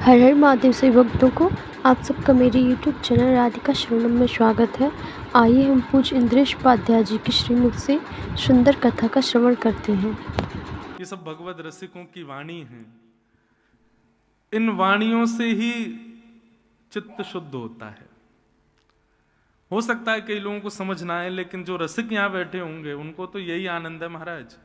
हर हर महादेव से भक्तों को आप सबका मेरे YouTube चैनल राधिका शरणम में स्वागत है। आइए हम पूज्य इंद्रेश उपाध्याय जी की श्रीमुख से सुंदर कथा का श्रवण करते हैं। ये सब भगवत रसिकों की वाणी हैं। इन वाणियों से ही चित्त शुद्ध होता है। हो सकता है कई लोगों को समझ ना आए, लेकिन जो रसिक यहां बैठे होंगे उनको तो यही आनंद है। महाराज,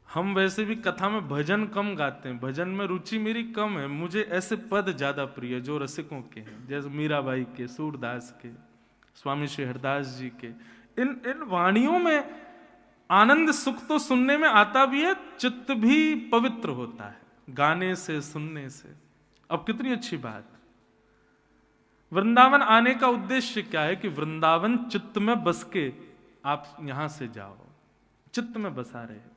हम वैसे भी कथा में भजन कम गाते हैं, भजन में रुचि मेरी कम है। मुझे ऐसे पद ज्यादा प्रिय जो रसिकों के हैं, जैसे मीराबाई के, सूरदास के, स्वामी श्री हरदास जी के। इन वाणियों में आनंद सुख तो सुनने में आता भी है, चित्त भी पवित्र होता है गाने से, सुनने से। अब कितनी अच्छी बात। वृंदावन आने का उद्देश्य क्या है कि वृंदावन चित्त में बस के आप यहां से जाओ, चित्त में बसा रहे।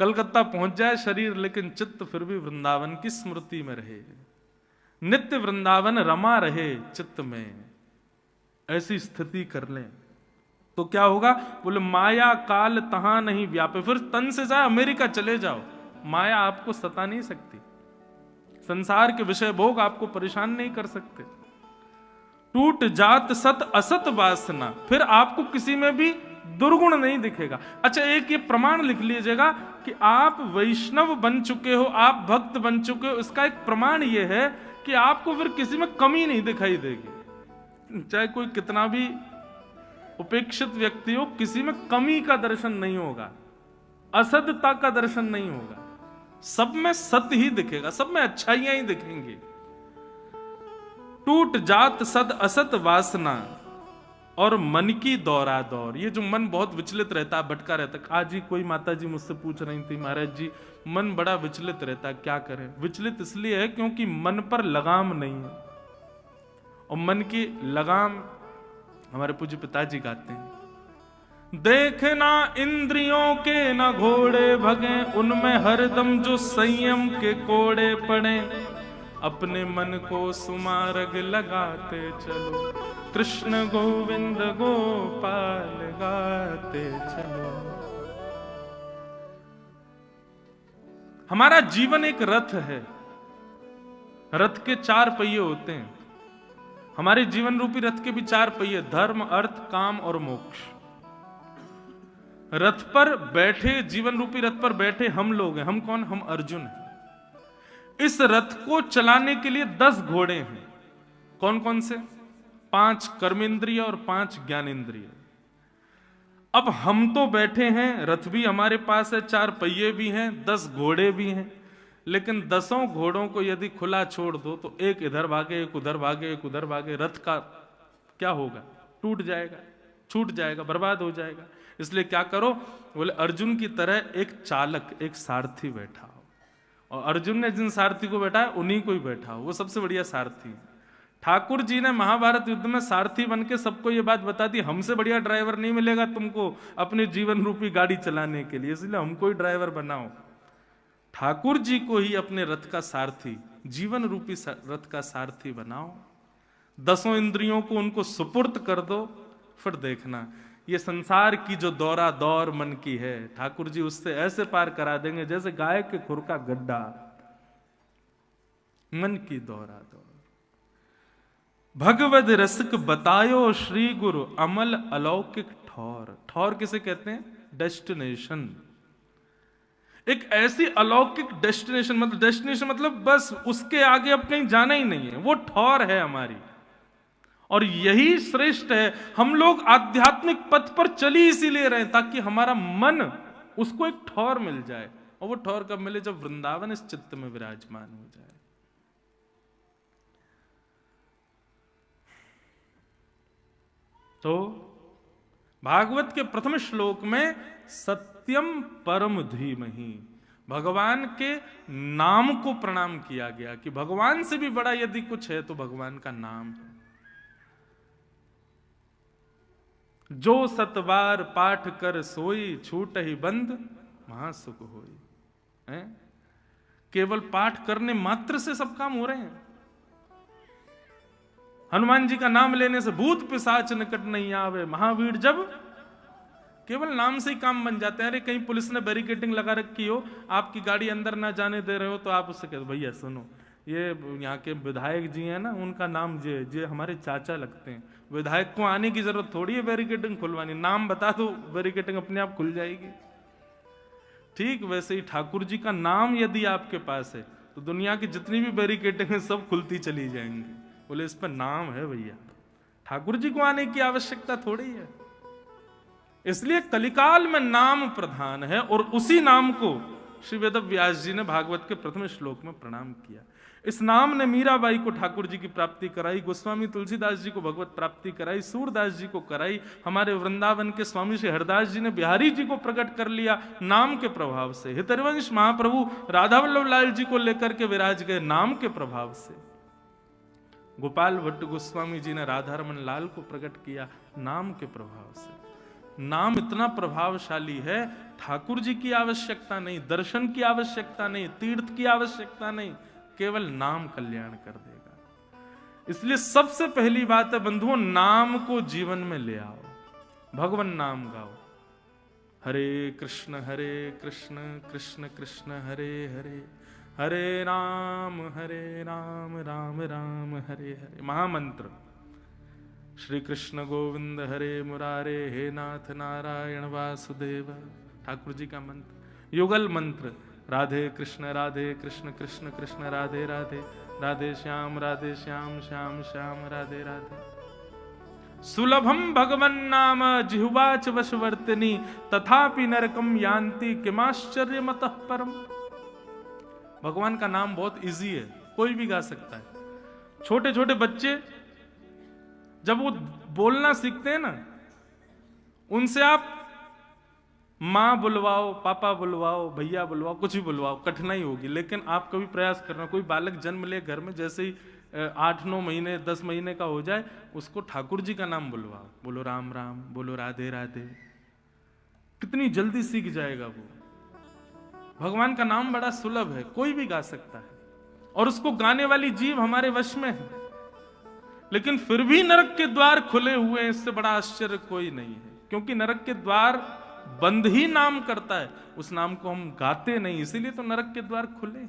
कलकत्ता पहुंच जाए शरीर, लेकिन चित्त फिर भी वृंदावन की स्मृति में रहे। नित्य वृंदावन रमा रहे चित्त में, ऐसी स्थिति कर लें तो क्या होगा। बोले माया काल तहां नहीं व्यापे। फिर तन से जाए अमेरिका चले जाओ, माया आपको सता नहीं सकती। संसार के विषय भोग आपको परेशान नहीं कर सकते। टूट जात सत असत वासना, फिर आपको किसी में भी दुर्गुण नहीं दिखेगा। अच्छा, एक ये प्रमाण लिख लीजिएगा कि आप वैष्णव बन चुके हो, आप भक्त बन चुके हो। इसका एक प्रमाण ये है कि आपको फिर किसी में कमी नहीं दिखाई देगी। चाहे कोई कितना भी उपेक्षित व्यक्ति हो, किसी में कमी का दर्शन नहीं होगा, असदता का दर्शन नहीं होगा। सब में सत्य ही दिखेगा, सब में अच्छाइयां ही दिखेंगी। टूट जात सद असत वासना और मन की दौरा दौर। ये जो मन बहुत विचलित रहता, भटका रहता। आज ही कोई माता जी मुझसे पूछ रही थी, महाराज जी मन बड़ा विचलित रहता, क्या करें। विचलित इसलिए है क्योंकि मन पर लगाम नहीं है, और मन की लगाम हमारे पूज्य पिताजी गाते हैं। देखना इंद्रियों के न घोड़े भगे, उनमें हरदम जो संयम के कोड़े पड़े। अपने मन को सुमार्ग लगाते चलो, कृष्ण गोविंद गोपाल गाते चलो। हमारा जीवन एक रथ है। रथ के 4 पहिए होते हैं। हमारे जीवन रूपी रथ के भी 4 पहिए, धर्म, अर्थ, काम और मोक्ष। रथ पर बैठे, जीवन रूपी रथ पर बैठे हम लोग हैं। हम कौन? हम अर्जुन हैं। इस रथ को चलाने के लिए 10 घोड़े हैं। कौन कौन से? 5 कर्मेंद्रिय और 5 ज्ञानेंद्रिय। अब हम तो बैठे हैं, रथ भी हमारे पास है, 4 पहिए भी हैं, 10 घोड़े भी हैं। लेकिन 10 घोड़ों को यदि खुला छोड़ दो तो एक इधर भागे, एक उधर भागे, एक उधर भागे, रथ का क्या होगा? टूट जाएगा, छूट जाएगा, बर्बाद हो जाएगा। इसलिए क्या करो? बोले अर्जुन की तरह एक चालक, एक सारथी बैठा हो। और अर्जुन ने जिन सारथी को बैठा है उन्हीं को ही बैठा हो, वो सबसे बढ़िया सारथी। ठाकुर जी ने महाभारत युद्ध में सारथी बन के सबको ये बात बता दी, हमसे बढ़िया ड्राइवर नहीं मिलेगा तुमको अपने जीवन रूपी गाड़ी चलाने के लिए, इसलिए हमको ही ड्राइवर बनाओ। ठाकुर जी को ही अपने रथ का सारथी, जीवन रूपी रथ का सारथी बनाओ। 10 इंद्रियों को उनको सुपुर्द कर दो, फिर देखना ये संसार की जो दौरा दौर मन की है, ठाकुर जी उससे ऐसे पार करा देंगे जैसे गाय के खुर का गड्ढा। मन की दौरा दौर। भगवद रसिक बतायो श्री गुरु, अमल अलौकिक ठौर। ठौर किसे कहते हैं? डेस्टिनेशन। एक ऐसी अलौकिक डेस्टिनेशन, मतलब बस उसके आगे अब कहीं जाना ही नहीं है, वो ठौर है हमारी। और यही श्रेष्ठ है। हम लोग आध्यात्मिक पथ पर चली इसीलिए रहे ताकि हमारा मन उसको एक ठौर मिल जाए। और वो ठौर कब मिले? जब वृंदावन इस चित्त में विराजमान हो जाए। तो भागवत के प्रथम श्लोक में सत्यम परम धीमहि, भगवान के नाम को प्रणाम किया गया कि भगवान से भी बड़ा यदि कुछ है तो भगवान का नाम है। जो सतबार पाठ कर सोई, छूट ही बंद महासुख होई। केवल पाठ करने मात्र से सब काम हो रहे हैं। हनुमान जी का नाम लेने से भूत पिशाच निकट नहीं आवे, महावीर जब केवल नाम से ही काम बन जाते हैं। अरे कहीं पुलिस ने बैरिकेडिंग लगा रखी हो, आपकी गाड़ी अंदर ना जाने दे रहे हो, तो आप उससे कहते भैया सुनो, ये यहाँ के विधायक जी हैं ना, उनका नाम जे हमारे चाचा लगते हैं, विधायक को आने की जरूरत थोड़ी है बैरिकेडिंग खुलवानी, नाम बता दो बैरिकेडिंग अपने आप खुल जाएगी। ठीक वैसे ही ठाकुर जी का नाम यदि आपके पास है तो दुनिया की जितनी भी बैरिकेडिंग है सब खुलती चली जाएंगी। बोले इस पर नाम है भैया, ठाकुर जी को आने की आवश्यकता थोड़ी है। इसलिए कलिकाल में नाम प्रधान है, और उसी नाम को श्री वेद व्यास जी ने भागवत के प्रथम श्लोक में प्रणाम किया। इस नाम ने मीराबाई को ठाकुर जी की प्राप्ति कराई, गोस्वामी तुलसीदास जी को भगवत प्राप्ति कराई, सूरदास जी को कराई, हमारे वृंदावन के स्वामी श्री हरदास जी ने बिहारी जी को प्रकट कर लिया नाम के प्रभाव से। हितरवंश महाप्रभु राधा वल्लभ लाल जी को लेकर के विराज गए नाम के प्रभाव से। गोपाल भट्ट गोस्वामी जी ने राधा रमन लाल को प्रकट किया नाम के प्रभाव से। नाम इतना प्रभावशाली है, ठाकुर जी की आवश्यकता नहीं, दर्शन की आवश्यकता नहीं, तीर्थ की आवश्यकता नहीं, केवल नाम कल्याण कर देगा। इसलिए सबसे पहली बात है बंधुओं, नाम को जीवन में ले आओ, भगवान नाम गाओ। हरे कृष्ण कृष्ण कृष्ण हरे हरे, हरे राम राम राम हरे हरे। महामंत्र श्री कृष्ण गोविंद हरे मुरारे, हे नाथ नारायण वासुदेव, ठाकुर जी का मंत्र। युगल मंत्र राधे कृष्ण कृष्ण कृष्ण राधे राधे, राधे श्याम श्याम श्याम राधे राधे। सुलभम भगवन नाम जिह्वाच वशवर्तिनी, तथापि नरकम यान्ति किमाश्चर्य मतः परम। भगवान का नाम बहुत इजी है, कोई भी गा सकता है। छोटे छोटे बच्चे जब वो बोलना सीखते हैं ना, उनसे आप माँ बुलवाओ, पापा बुलवाओ, भैया बुलवाओ, कुछ भी बुलवाओ, कठिनाई होगी। लेकिन आप कभी प्रयास करना, कोई बालक जन्म ले घर में, जैसे ही 8-9 महीने 10 महीने का हो जाए, उसको ठाकुर जी का नाम बुलवाओ, बोलो राम राम, बोलो राधे राधे, कितनी जल्दी सीख जाएगा वो। भगवान का नाम बड़ा सुलभ है, कोई भी गा सकता है, और उसको गाने वाली जीव हमारे वश में है। लेकिन फिर भी नरक के द्वार खुले हुए हैं, इससे बड़ा आश्चर्य कोई नहीं है, क्योंकि नरक के द्वार बंद ही नाम करता है, उस नाम को हम गाते नहीं, इसीलिए तो नरक के द्वार खुले।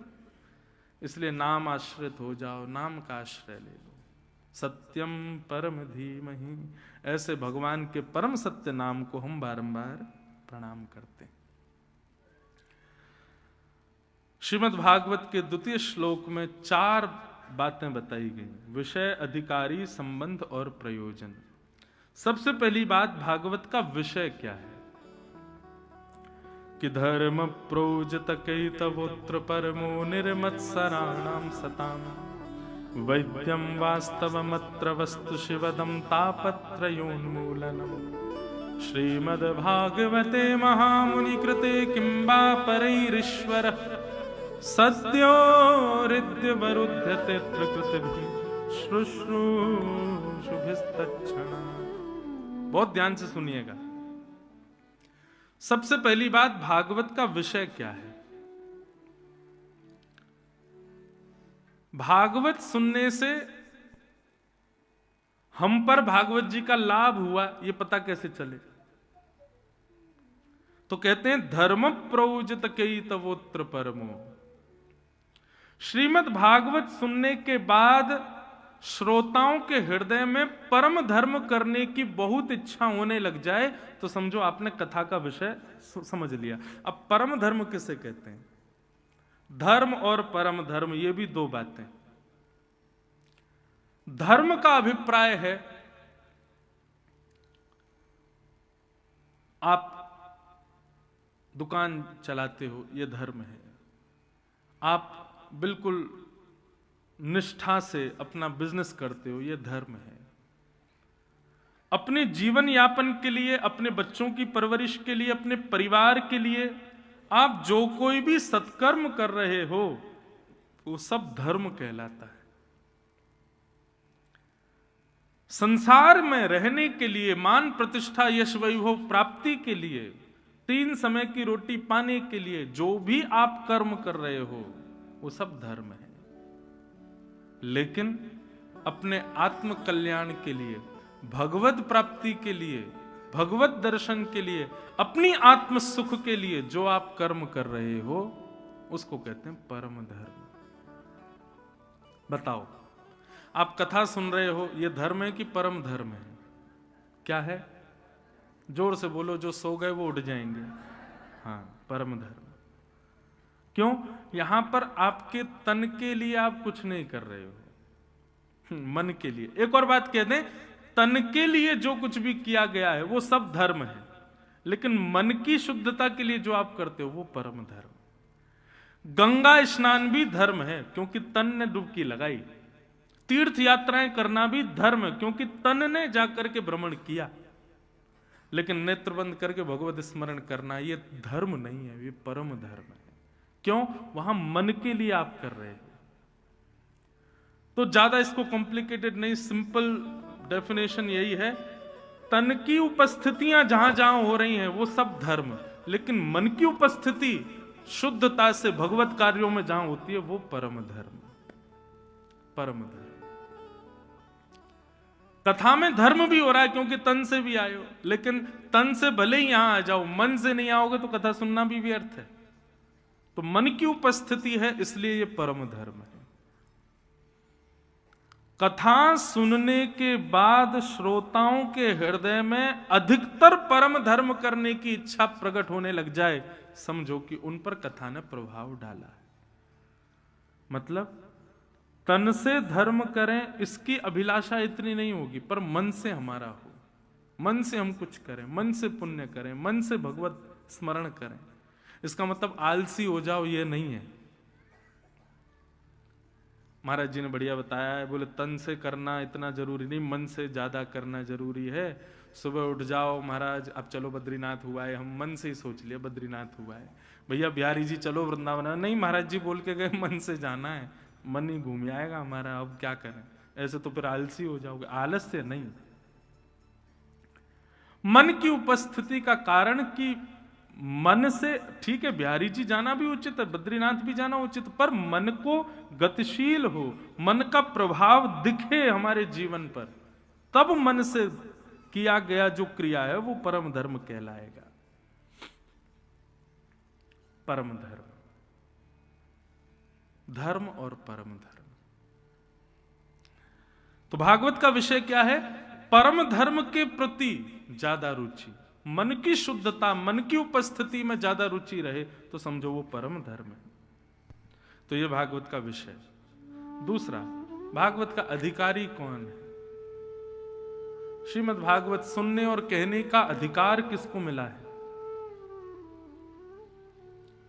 इसलिए नाम आश्रित हो जाओ, नाम का आश्रय ले लो। सत्यम परम धीमहि, ऐसे भगवान के परम सत्य नाम को हम बारंबार प्रणाम करते हैं। श्रीमद् भागवत के 2 श्लोक में 4 बातें बताई गई, विषय, अधिकारी, संबंध और प्रयोजन। सबसे पहली बात, भागवत का विषय क्या है कि धर्म प्रोजत कैतवोत्र परमो निर्मत्सराणाम सताम, वैद्यम वास्तवमत्र वस्तु शिवदम तापत्रयोन्मूलनम। श्रीमद्भागवते महामुनि कृते किंबा परैरीश्वर, सद्यो हृद्यवरुध्यते त्रिकृतिभिः शुश्रूषुभिस्तच्छणा। बहुत ध्यान से सुनिएगा। सबसे पहली बात, भागवत का विषय क्या है। भागवत सुनने से हम पर भागवत जी का लाभ हुआ, यह पता कैसे चले? तो कहते हैं धर्म प्रोजत कैतवोत्र परमो। श्रीमद् भागवत सुनने के बाद श्रोताओं के हृदय में परम धर्म करने की बहुत इच्छा होने लग जाए तो समझो आपने कथा का विषय समझ लिया। अब परम धर्म किसे कहते हैं? धर्म और परम धर्म, ये भी 2 बातें। धर्म का अभिप्राय है आप दुकान चलाते हो, ये धर्म है। आप बिल्कुल निष्ठा से अपना बिजनेस करते हो, यह धर्म है। अपने जीवन यापन के लिए, अपने बच्चों की परवरिश के लिए, अपने परिवार के लिए आप जो कोई भी सत्कर्म कर रहे हो वो सब धर्म कहलाता है। संसार में रहने के लिए, मान प्रतिष्ठा यश वैभव प्राप्ति के लिए, 3 समय की रोटी पाने के लिए जो भी आप कर्म कर रहे हो वो सब धर्म है। लेकिन अपने आत्म कल्याण के लिए, भगवत प्राप्ति के लिए भगवत दर्शन के लिए, अपनी आत्म सुख के लिए जो आप कर्म कर रहे हो उसको कहते हैं परम धर्म। बताओ, आप कथा सुन रहे हो, ये धर्म है कि परम धर्म है? क्या है? जोर से बोलो, जो सो गए वो उठ जाएंगे। हाँ, परम धर्म। क्यों? यहां पर आपके तन के लिए आप कुछ नहीं कर रहे हो, मन के लिए। एक और बात कह दें, तन के लिए जो कुछ भी किया गया है वो सब धर्म है, लेकिन मन की शुद्धता के लिए जो आप करते हो वो परम धर्म। गंगा स्नान भी धर्म है क्योंकि तन ने डुबकी लगाई। तीर्थ यात्राएं करना भी धर्म है क्योंकि तन ने जाकर के भ्रमण किया। लेकिन नेत्र बंद करके भगवत स्मरण करना ये धर्म नहीं है, ये परम धर्म है। क्यों? वहां मन के लिए आप कर रहे हो। तो ज्यादा इसको कॉम्प्लिकेटेड नहीं, सिंपल डेफिनेशन यही है, तन की उपस्थितियां जहां जहां हो रही हैं वो सब धर्म, लेकिन मन की उपस्थिति शुद्धता से भगवत कार्यों में जहां होती है वो परम धर्म। परम धर्म। कथा में धर्म भी हो रहा है क्योंकि तन से भी आए हो, लेकिन तन से भले ही यहां आ जाओ, मन से नहीं आओगे तो कथा सुनना भी व्यर्थ है। तो मन की उपस्थिति है, इसलिए ये परम धर्म है। कथा सुनने के बाद श्रोताओं के हृदय में अधिकतर परम धर्म करने की इच्छा प्रकट होने लग जाए, समझो कि उन पर कथा ने प्रभाव डाला है। मतलब तन से धर्म करें इसकी अभिलाषा इतनी नहीं होगी, पर मन से हमारा हो, मन से हम कुछ करें, मन से पुण्य करें, मन से भगवत स्मरण करें। इसका मतलब आलसी हो जाओ ये नहीं है। महाराज जी ने बढ़िया बताया है, बोले तन से करना इतना जरूरी नहीं, मन से ज्यादा करना जरूरी है। सुबह उठ जाओ महाराज, अब चलो बद्रीनाथ हुआ है, हम मन से ही सोच लिया बद्रीनाथ हुआ है। भैया बिहारी जी चलो वृंदावन, नहीं महाराज जी बोल के गए मन से जाना है, मन ही घूम आएगा हमारा, अब क्या करें। ऐसे तो फिर आलसी हो जाओगे। आलस्य नहीं, मन की उपस्थिति का कारण कि मन से, ठीक है बिहारी जी जाना भी उचित है, बद्रीनाथ भी जाना उचित, पर मन को गतिशील हो, मन का प्रभाव दिखे हमारे जीवन पर, तब मन से किया गया जो क्रिया है वो परम धर्म कहलाएगा। परम धर्म, धर्म और परम धर्म। तो भागवत का विषय क्या है? परम धर्म के प्रति ज्यादा रुचि, मन की शुद्धता, मन की उपस्थिति में ज्यादा रुचि रहे तो समझो वो परम धर्म है। तो ये भागवत का विषय। दूसरा, भागवत का अधिकारी कौन है? श्रीमद् भागवत सुनने और कहने का अधिकार किसको मिला है?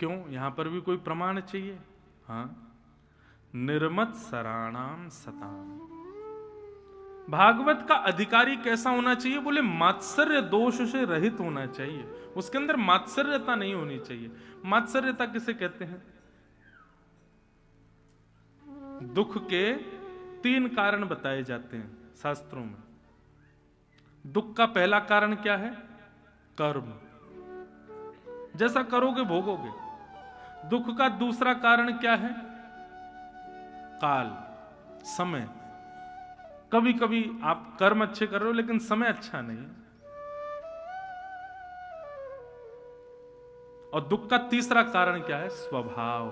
क्यों? यहां पर भी कोई प्रमाण चाहिए। हाँ, निर्मत सराणाम सताम। भागवत का अधिकारी कैसा होना चाहिए? बोले मात्सर्य दोष से रहित होना चाहिए, उसके अंदर मात्सर्यता नहीं होनी चाहिए। मात्सर्यता किसे कहते हैं? दुख के 3 कारण बताए जाते हैं शास्त्रों में। दुख का पहला कारण क्या है? कर्म, जैसा करोगे भोगोगे। दुख का दूसरा कारण क्या है? काल, समय। कभी कभी आप कर्म अच्छे कर रहे हो लेकिन समय अच्छा नहीं। और दुख का तीसरा कारण क्या है? स्वभाव।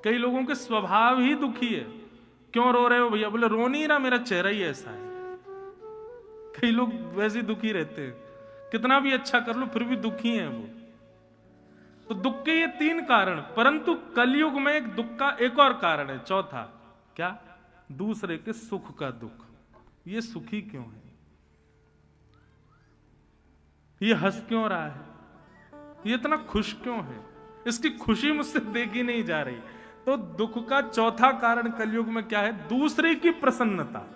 कई लोगों के स्वभाव ही दुखी है। क्यों रो रहे हो भैया? बोले रो नहीं रहा, मेरा चेहरा ही ऐसा है। कई लोग वैसे दुखी रहते हैं, कितना भी अच्छा कर लो फिर भी दुखी हैं वो। तो दुख के ये 3 कारण, परंतु कलयुग में एक दुख का एक और कारण है, चौथा। क्या? दूसरे के सुख का दुख। ये सुखी क्यों है? ये हंस क्यों रहा है? ये इतना खुश क्यों है? इसकी खुशी मुझसे देखी नहीं जा रही। तो दुख का चौथा कारण कलयुग में क्या है? दूसरे की प्रसन्नता,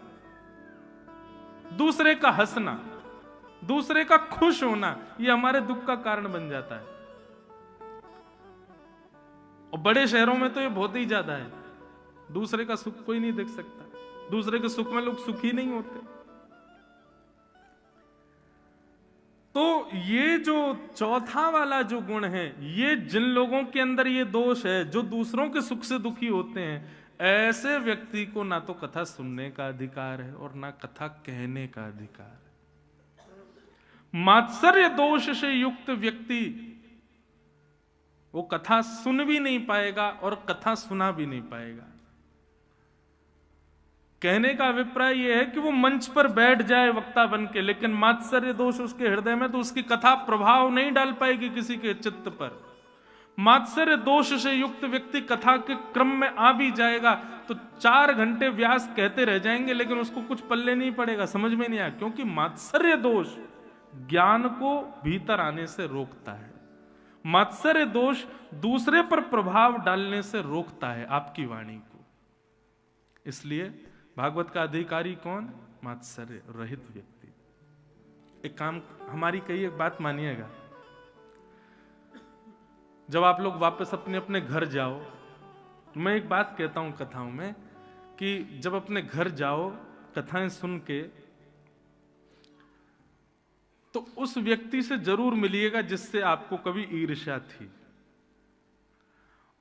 दूसरे का हंसना, दूसरे का खुश होना, ये हमारे दुख का कारण बन जाता है। और बड़े शहरों में तो ये बहुत ही ज्यादा है। दूसरे का सुख कोई नहीं देख सकता, दूसरे के सुख में लोग सुखी नहीं होते। तो ये जो चौथा वाला जो गुण है, ये जिन लोगों के अंदर ये दोष है, जो दूसरों के सुख से दुखी होते हैं, ऐसे व्यक्ति को ना तो कथा सुनने का अधिकार है और ना कथा कहने का अधिकार है। मात्सर्य दोष से युक्त व्यक्ति वो कथा सुन भी नहीं पाएगा और कथा सुना भी नहीं पाएगा। कहने का अभिप्राय यह है कि वो मंच पर बैठ जाए वक्ता बन के, लेकिन मात्सर्य दोष उसके हृदय में, तो उसकी कथा प्रभाव नहीं डाल पाएगी किसी के चित्त पर। मात्सर्य दोष से युक्त व्यक्ति कथा के क्रम में आ भी जाएगा तो 4 घंटे व्यास कहते रह जाएंगे, लेकिन उसको कुछ पल्ले नहीं पड़ेगा, समझ में नहीं आया, क्योंकि मात्सर्य दोष ज्ञान को भीतर आने से रोकता है। मात्सर्य दोष दूसरे पर प्रभाव डालने से रोकता है आपकी वाणी को। इसलिए भागवत का अधिकारी कौन? मात्सर्य रहित व्यक्ति। एक काम, हमारी कई एक बात मानिएगा, जब आप लोग वापस अपने अपने घर जाओ, मैं एक बात कहता हूं कथाओं में कि जब अपने घर जाओ कथाएं सुन के, तो उस व्यक्ति से जरूर मिलिएगा जिससे आपको कभी ईर्ष्या थी।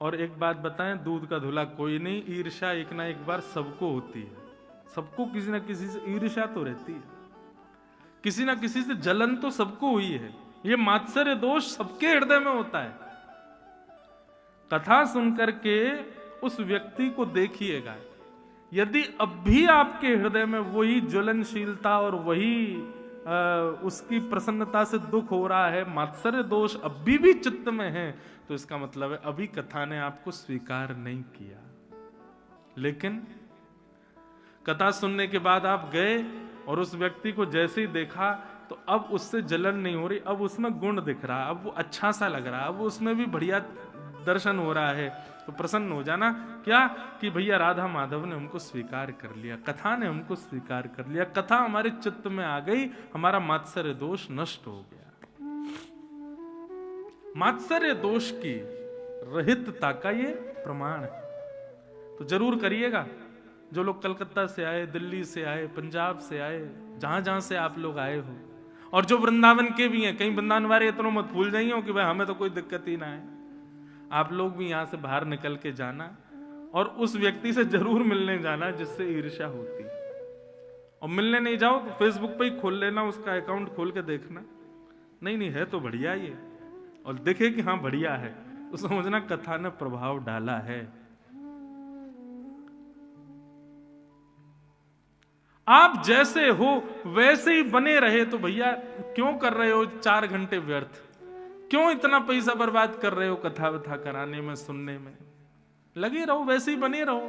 और एक बात बताएं, दूध का धुला कोई नहीं, ईर्ष्या एक ना एक बार सबको होती है। सबको किसी ना किसी से ईर्ष्या तो रहती है, किसी ना किसी से जलन तो सबको हुई है। ये मात्सर्य दोष सबके हृदय में होता है। कथा सुनकर के उस व्यक्ति को देखिएगा, यदि अब भी आपके हृदय में वही ज्वलनशीलता और वही उसकी प्रसन्नता से दुख हो रहा है, मात्सर्य दोष अभी भी चित्त में है, तो इसका मतलब है अभी कथा ने आपको स्वीकार नहीं किया। लेकिन कथा सुनने के बाद आप गए और उस व्यक्ति को जैसे ही देखा तो अब उससे जलन नहीं हो रही, अब उसमें गुण दिख रहा, अब वो अच्छा सा लग रहा, अब उसमें भी बढ़िया दर्शन हो रहा है, तो प्रसन्न हो जाना। क्या कि भैया राधा माधव ने हमको स्वीकार कर लिया, कथा ने हमको स्वीकार कर लिया, कथा हमारे चित्त में आ गई, हमारा मात्सर्य दोष नष्ट हो गया। मात्सर्य दोष की रहितता का ये प्रमाण है। तो जरूर करिएगा। जो लोग कलकत्ता से आए, दिल्ली से आए, पंजाब से आए, जहां जहां से आप लोग आए हो, और जो वृंदावन के भी हैं, कहीं वृंदावन वाले इतना मत भूल जाइए हो कि भाई हमें तो कोई दिक्कत ही ना है। आप लोग भी यहां से बाहर निकल के जाना और उस व्यक्ति से जरूर मिलने जाना जिससे ईर्ष्या होती। और मिलने नहीं जाओ तो फेसबुक पे ही खोल लेना, उसका अकाउंट खोल के देखना, नहीं है तो बढ़िया ये, और देखे कि हाँ बढ़िया है, तो समझना कथा ने प्रभाव डाला है। आप जैसे हो वैसे ही बने रहे तो भैया क्यों कर रहे हो 4 घंटे व्यर्थ? क्यों इतना पैसा बर्बाद कर रहे हो कथा वथा कराने में, सुनने में? लगे रहो, वैसे ही बने रहो।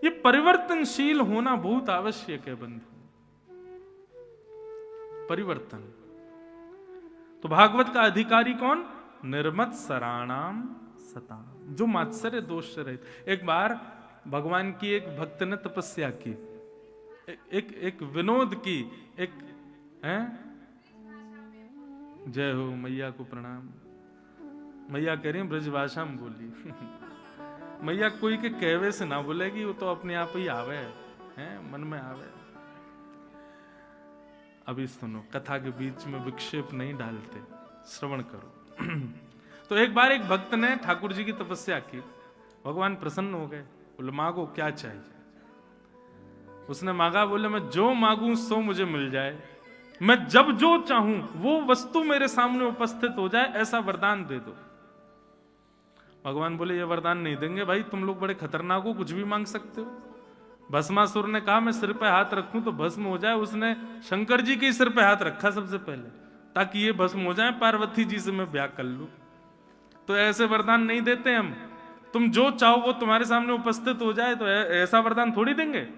ये परिवर्तनशील होना बहुत आवश्यक है बंधु, परिवर्तन। तो भागवत का अधिकारी कौन? निर्मत सराणाम सताम, जो मात्सर्य दोष से रहित। एक बार भगवान की एक भक्त ने तपस्या की, एक विनोद की, एक जय हो मैया को प्रणाम। मैया कह रही ब्रजभाषा में बोली मैया कोई के कहवे से ना बोलेगी, वो तो अपने आप ही आवे है, मन में आवे। अभी सुनो, कथा के बीच में विक्षेप नहीं डालते, श्रवण करो। तो एक बार एक भक्त ने ठाकुर जी की तपस्या की, भगवान प्रसन्न हो गए, बोले मांगो क्या चाहिए। उसने मांगा, बोले मैं जो मांगू सो मुझे मिल जाए, मैं जब जो चाहूं वो वस्तु मेरे सामने उपस्थित हो जाए, ऐसा वरदान दे दो। भगवान बोले ये वरदान नहीं देंगे भाई, तुम लोग बड़े खतरनाक हो, कुछ भी मांग सकते हो। भस्मासुर ने कहा मैं सिर पे हाथ रखूं तो भस्म हो जाए, उसने शंकर जी के सिर पे हाथ रखा सबसे पहले, ताकि ये भस्म हो जाए, पार्वती जी से मैं ब्याह कर लूं। तो ऐसे वरदान नहीं देते हम, तुम जो चाहो वो तुम्हारे सामने उपस्थित हो जाए, तो ऐसा वरदान थोड़ी देंगे।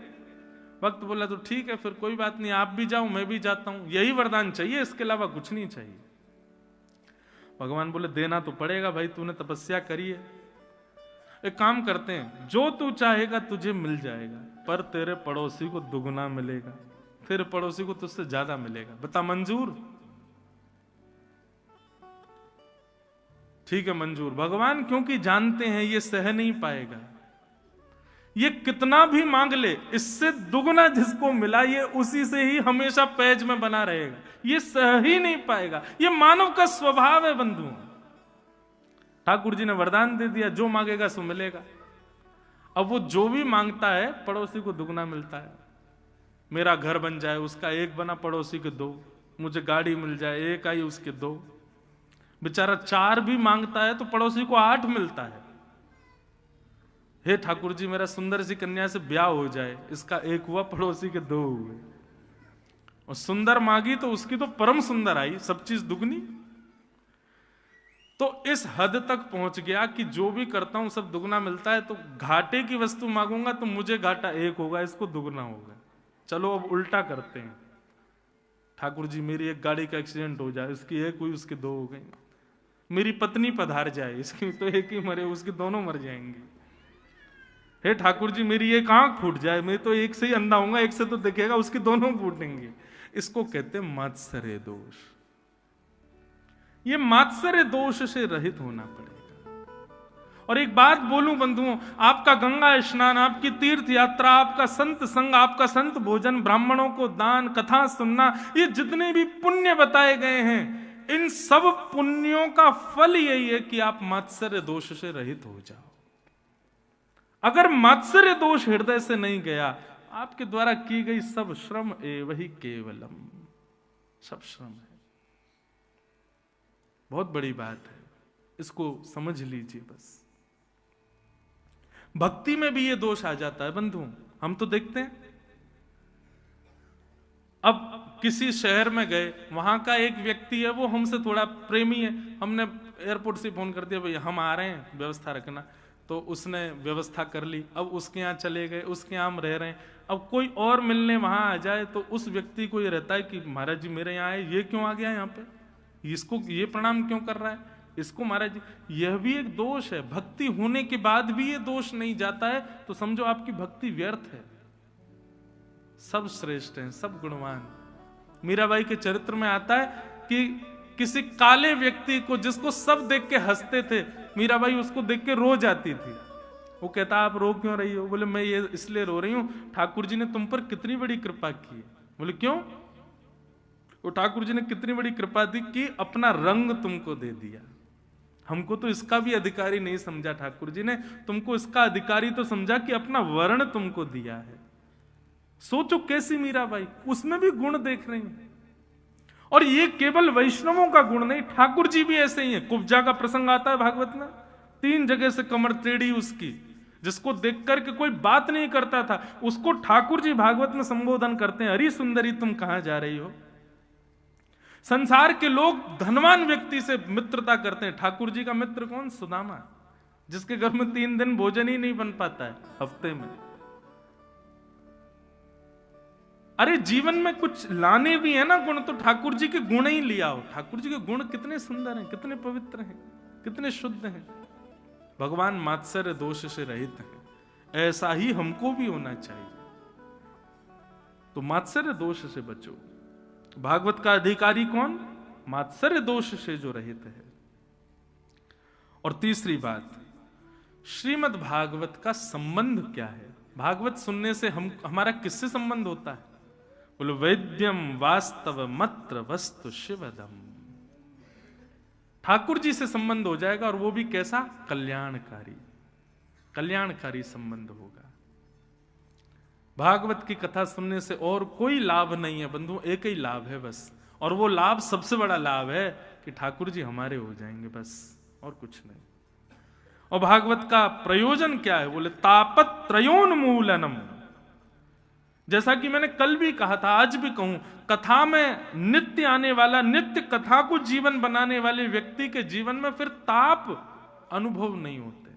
भक्त बोला तो ठीक है, फिर कोई बात नहीं, आप भी जाओ मैं भी जाता हूं, यही वरदान चाहिए, इसके अलावा कुछ नहीं चाहिए। भगवान बोले देना तो पड़ेगा भाई, तूने तपस्या करी है। एक काम करते हैं, जो तू चाहेगा तुझे मिल जाएगा, पर तेरे पड़ोसी को दुगना मिलेगा, तेरे पड़ोसी को तुझसे ज्यादा मिलेगा। बता मंजूर? ठीक है मंजूर। भगवान क्योंकि जानते हैं ये सह नहीं पाएगा, ये कितना भी मांग ले, इससे दुगना जिसको मिला ये उसी से ही हमेशा पैज में बना रहेगा, ये सह ही नहीं पाएगा। ये मानव का स्वभाव है बंधु। ठाकुर जी ने वरदान दे दिया, जो मांगेगा सो मिलेगा। अब वो जो भी मांगता है पड़ोसी को दुगना मिलता है। मेरा घर बन जाए, उसका 1 बना पड़ोसी के 2, मुझे गाड़ी मिल जाए, एक आई उसके 2, बेचारा 4 भी मांगता है तो पड़ोसी को 8 मिलता है। हे ठाकुर जी मेरा सुंदर सी कन्या से ब्याह हो जाए, इसका 1 हुआ, पड़ोसी के 2 हुए। और सुंदर मांगी तो उसकी तो परम सुंदर आई, सब चीज दुगनी। तो इस हद तक पहुंच गया कि जो भी करता हूं सब दुगना मिलता है, तो घाटे की वस्तु मांगूंगा तो मुझे घाटा 1 होगा, इसको दुगना होगा। चलो अब उल्टा करते हैं, ठाकुर जी मेरी एक गाड़ी का एक्सीडेंट हो जाए, इसकी 1 हुई, उसकी 2 हो गई। मेरी पत्नी पधार जाए, इसकी तो 1 ही मरे, उसकी दोनों मर जाएंगी। हे ठाकुर जी मेरी 1 आंख फूट जाए, मैं तो 1 से ही अंधा होऊंगा, 1 से तो दिखेगा, उसकी दोनों फूटेंगे। इसको कहते हैं मात्सर्य दोष। ये मात्सर्य दोष से रहित होना पड़ेगा। और एक बात बोलूं बंधुओं, आपका गंगा स्नान, आपकी तीर्थ यात्रा, आपका संत संग, आपका संत भोजन, ब्राह्मणों को दान, कथा सुनना, ये जितने भी पुण्य बताए गए हैं, इन सब पुण्यों का फल यही है कि आप मात्सर्य दोष से रहित हो जाओ। अगर मात्सर्य दोष हृदय से नहीं गया, आपके द्वारा की गई सब श्रम एव ही केवलम, सब श्रम है। बहुत बड़ी बात है, इसको समझ लीजिए। बस भक्ति में भी ये दोष आ जाता है बंधु। हम तो देखते हैं, अब किसी शहर में गए, वहां का एक व्यक्ति है, वो हमसे थोड़ा प्रेमी है, हमने एयरपोर्ट से फोन कर दिया भाई हम आ रहे हैं, व्यवस्था रखना, तो उसने व्यवस्था कर ली। अब उसके यहाँ चले गए, उसके यहाँ हम रह रहे हैं। अब कोई और मिलने वहां आ जाए तो उस व्यक्ति को ये रहता है कि महाराज जी मेरे यहाँ आए, ये क्यों आ गया यहाँ पे, इसको ये प्रणाम क्यों कर रहा है, इसको महाराज जी। यह भी एक दोष है। भक्ति होने के बाद भी ये दोष नहीं जाता है तो समझो आपकी भक्ति व्यर्थ है। सब श्रेष्ठ हैं, सब गुणवान। मीराबाई के चरित्र में आता है कि किसी काले व्यक्ति को, जिसको सब देख के हंसते थे, मीराबाई उसको देख के रो जाती थी। वो कहता आप रो क्यों रही हो? बोले मैं ये इसलिए रो रही हूं, ठाकुर जी ने तुम पर कितनी बड़ी कृपा की है। बोले क्यों? वो ठाकुर जी ने कितनी बड़ी कृपा दी कि अपना रंग तुमको दे दिया। हमको तो इसका भी अधिकारी नहीं समझा ठाकुर जी ने, तुमको इसका अधिकारी तो समझा कि अपना वर्ण तुमको दिया है। सोचो कैसी मीराबाई, उसमें भी गुण देख रही हैं। और ये केवल वैष्णवों का गुण नहीं, ठाकुर जी भी ऐसे ही है। कुब्जा का प्रसंग आता है भागवत में, 3 जगह से कमर टेढ़ी उसकी, जिसको देख करके कोई बात नहीं करता था, उसको ठाकुर जी भागवत में संबोधन करते हैं, अरे सुंदरी तुम कहां जा रही हो। संसार के लोग धनवान व्यक्ति से मित्रता करते हैं, ठाकुर जी का मित्र कौन? सुदामा, जिसके घर में 3 दिन भोजन ही नहीं बन पाता है हफ्ते में। अरे जीवन में कुछ लाने भी है ना गुण, तो ठाकुर जी के गुण ही लिया हो। ठाकुर जी के गुण कितने सुंदर हैं, कितने पवित्र हैं, कितने शुद्ध हैं। भगवान मात्सर्य दोष से रहित हैं, ऐसा ही हमको भी होना चाहिए। तो मात्सर्य दोष से बचो। भागवत का अधिकारी कौन? मात्सर्य दोष से जो रहित है। और तीसरी बात, श्रीमद् भागवत का संबंध क्या है? भागवत सुनने से हमारा किससे संबंध होता है? बोलो वैद्यम वास्तव मत्र वस्तु शिवदम। ठाकुर जी से संबंध हो जाएगा, और वो भी कैसा? कल्याणकारी, कल्याणकारी संबंध होगा। भागवत की कथा सुनने से और कोई लाभ नहीं है बंधु, एक ही लाभ है बस, और वो लाभ सबसे बड़ा लाभ है कि ठाकुर जी हमारे हो जाएंगे, बस और कुछ नहीं। और भागवत का प्रयोजन क्या है? बोले तापत त्रयोन्मूलनम। जैसा कि मैंने कल भी कहा था, आज भी कहूं, कथा में नित्य आने वाला, नित्य कथा को जीवन बनाने वाले व्यक्ति के जीवन में फिर ताप अनुभव नहीं होते।